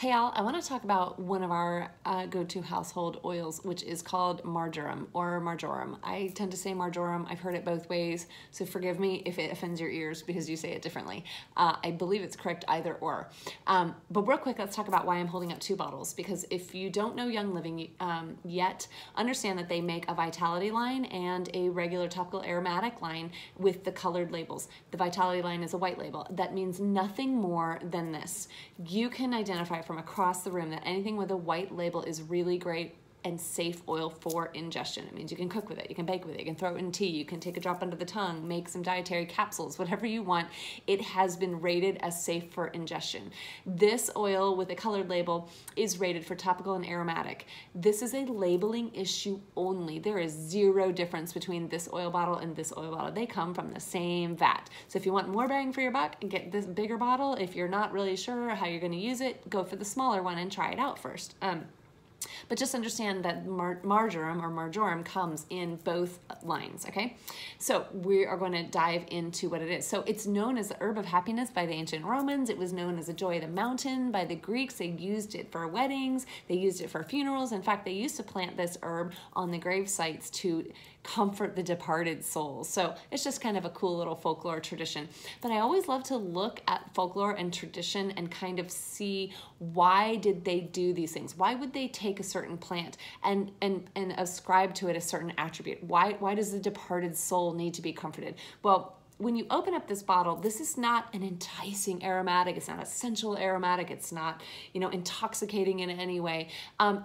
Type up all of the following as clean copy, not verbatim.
Hey Al, I want to talk about one of our go-to household oils, which is called marjoram or marjoram. I tend to say marjoram. I've heard it both ways, so forgive me if it offends your ears because you say it differently. I believe it's correct either or. But real quick, let's talk about why I'm holding up two bottles, because if you don't know Young Living yet, understand that they make a Vitality line and a regular topical aromatic line with the colored labels. The Vitality line is a white label. That means nothing more than this. You can identify from across the room that anything with a white label is really great and safe oil for ingestion. It means you can cook with it, you can bake with it, you can throw it in tea, you can take a drop under the tongue, make some dietary capsules, whatever you want. It has been rated as safe for ingestion. This oil with a colored label is rated for topical and aromatic. This is a labeling issue only. There is zero difference between this oil bottle and this oil bottle. They come from the same vat. So if you want more bang for your buck, get this bigger bottle. If you're not really sure how you're gonna use it, go for the smaller one and try it out first. But just understand that marjoram comes in both lines, okay? So we are going to dive into what it is. So it's known as the herb of happiness by the ancient Romans. It was known as the joy of the mountain by the Greeks. They used it for weddings. They used it for funerals. In fact, they used to plant this herb on the grave sites to comfort the departed souls. So it's just kind of a cool little folklore tradition. But I always love to look at folklore and tradition and kind of see, why did they do these things? Why would they take a certain plant and ascribe to it a certain attribute? Why does the departed soul need to be comforted? Well, when you open up this bottle, this is not an enticing aromatic. It's not a sensual aromatic. It's not, intoxicating in any way.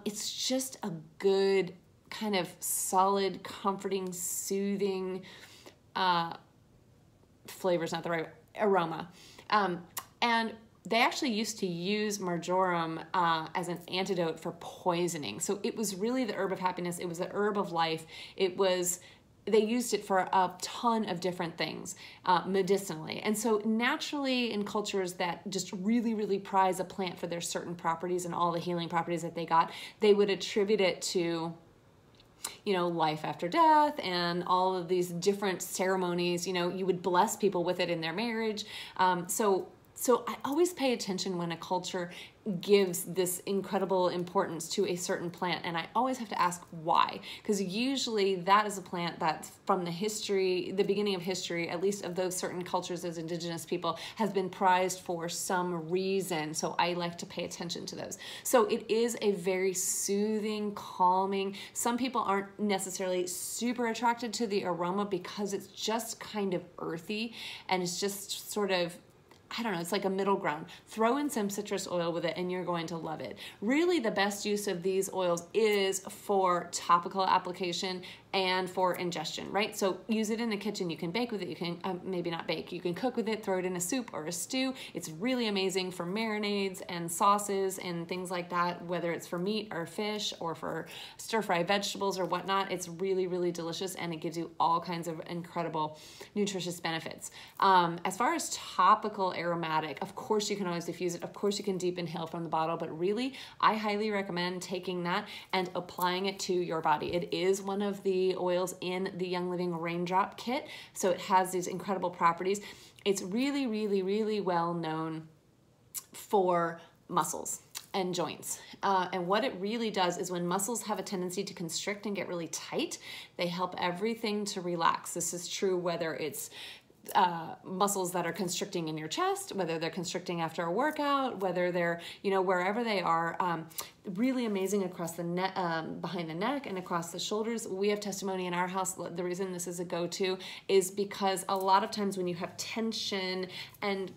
It's just a good kind of solid, comforting, soothing flavor's not the right aroma. And they actually used to use marjoram as an antidote for poisoning. So it was really the herb of happiness. It was the herb of life. They used it for a ton of different things medicinally. And so naturally, in cultures that just really, really prize a plant for their certain properties and all the healing properties that they got, they would attribute it to life after death and all of these different ceremonies. You would bless people with it in their marriage. So I always pay attention when a culture gives this incredible importance to a certain plant, and I always have to ask why, because usually that is a plant that from the beginning of history, at least of those certain cultures as indigenous people, has been prized for some reason. So I like to pay attention to those. So it is a very soothing, calming. Some people aren't necessarily super attracted to the aroma because it's just kind of earthy, and it's just sort of, I don't know, it's like a middle ground. Throw in some citrus oil with it and you're going to love it. Really, the best use of these oils is for topical application and for ingestion, right? So use it in the kitchen. You can bake with it. You can maybe not bake. You can cook with it, throw it in a soup or a stew. It's really amazing for marinades and sauces and things like that, whether it's for meat or fish or for stir-fry vegetables or whatnot. It's really, really delicious, and it gives you all kinds of incredible nutritious benefits. As far as topical aromatic, of course you can always diffuse it. Of course you can deep inhale from the bottle, but really I highly recommend taking that and applying it to your body. It is one of the oils in the Young Living Raindrop Kit, so it has these incredible properties. It's really, really, really well known for muscles and joints. And what it really does is when muscles have a tendency to constrict and get really tight, they help everything to relax. This is true whether it's muscles that are constricting in your chest, whether they're constricting after a workout, whether they're, wherever they are. Really amazing across the neck, behind the neck and across the shoulders. We have testimony in our house. The reason this is a go-to is because a lot of times when you have tension and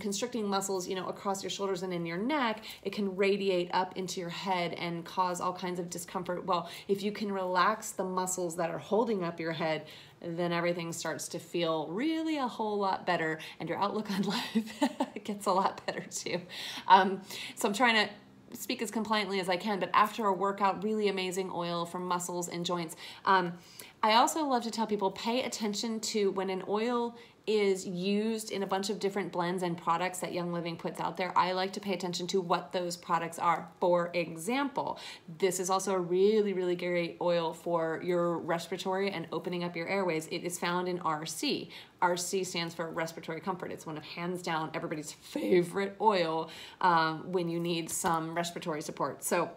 constricting muscles, across your shoulders and in your neck, it can radiate up into your head and cause all kinds of discomfort. Well, if you can relax the muscles that are holding up your head, then everything starts to feel really a whole lot better, and your outlook on life gets a lot better too. So I'm trying to speak as compliantly as I can, but after a workout, really amazing oil for muscles and joints. I also love to tell people, pay attention to when an oil is used in a bunch of different blends and products that Young Living puts out there. I like to pay attention to what those products are. For example, this is also a really, really great oil for your respiratory and opening up your airways. It is found in RC. RC stands for respiratory comfort. It's one of, hands down, everybody's favorite oil when you need some respiratory support. So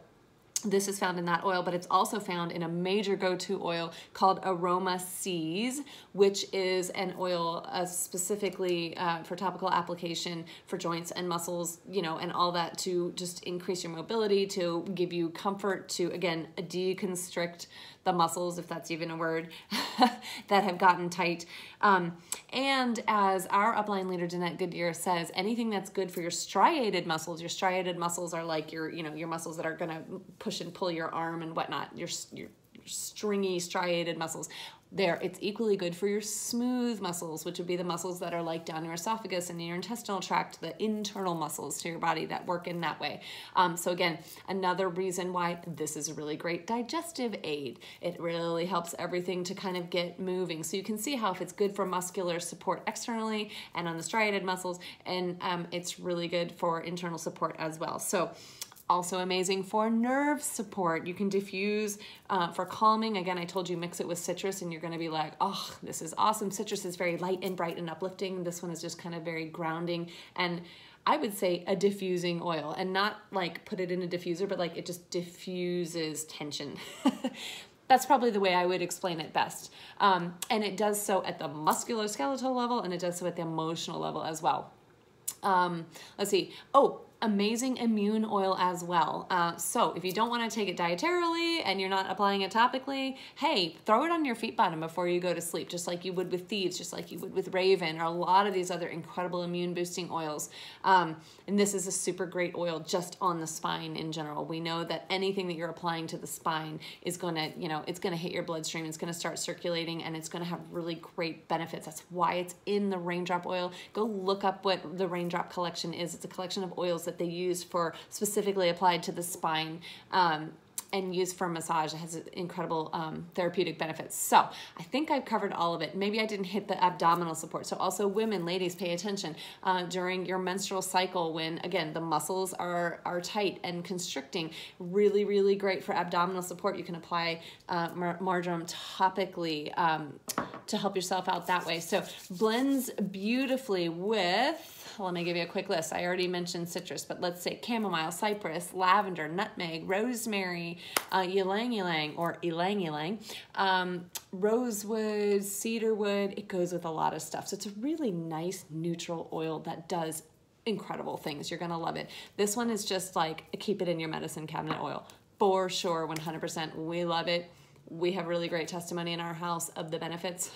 this is found in that oil, but it's also found in a major go-to oil called Aroma C's, which is an oil specifically for topical application for joints and muscles, you know, and all that to just increase your mobility, to give you comfort, to, again, deconstrict the muscles, if that's even a word, that have gotten tight. And as our upline leader, Jeanette Goodyear, says, anything that's good for your striated muscles are like your muscles that are gonna push and pull your arm and whatnot, your stringy striated muscles. It's equally good for your smooth muscles, which would be the muscles that are like down your esophagus and in your intestinal tract, the internal muscles to your body that work in that way. So again, another reason why this is a really great digestive aid. It really helps everything to kind of get moving. So you can see how if it's good for muscular support externally and on the striated muscles, and it's really good for internal support as well. So also amazing for nerve support. You can diffuse for calming. Again, I told you mix it with citrus and you're gonna be like, oh, this is awesome. Citrus is very light and bright and uplifting. This one is just kind of very grounding, and I would say a diffusing oil, and not like put it in a diffuser, but like it just diffuses tension. That's probably the way I would explain it best. And it does so at the musculoskeletal level, and it does so at the emotional level as well. Let's see. Oh, amazing immune oil as well. So if you don't want to take it dietarily and you're not applying it topically, hey, throw it on your feet bottom before you go to sleep, just like you would with Thieves, just like you would with Raven, or a lot of these other incredible immune boosting oils. And this is a super great oil just on the spine in general. We know that anything that you're applying to the spine is going to, you know, it's going to hit your bloodstream, it's going to start circulating, and it's going to have really great benefits. That's why it's in the Raindrop oil. Go look up what the Raindrop collection is. It's a collection of oils that they use for specifically applied to the spine and used for massage. It has incredible therapeutic benefits. So I think I've covered all of it. Maybe I didn't hit the abdominal support. So also women, ladies, pay attention during your menstrual cycle when, again, the muscles are tight and constricting. Really, really great for abdominal support. You can apply Marjoram topically to help yourself out that way. So blends beautifully with, let me give you a quick list. I already mentioned citrus, but let's say chamomile, cypress, lavender, nutmeg, rosemary, ylang ylang or ylang ylang, rosewood, cedarwood. It goes with a lot of stuff. So it's a really nice neutral oil that does incredible things. You're gonna love it. This one is just like a keep it in your medicine cabinet oil. For sure, 100%. We love it. We have really great testimony in our house of the benefits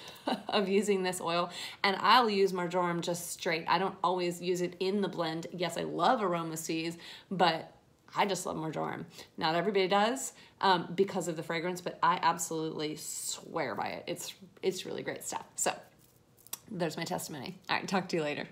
of using this oil. And I'll use Marjoram just straight. I don't always use it in the blend. Yes, I love Aroma C's, but I just love Marjoram. Not everybody does because of the fragrance, but I absolutely swear by it. It's really great stuff. So there's my testimony. All right, talk to you later.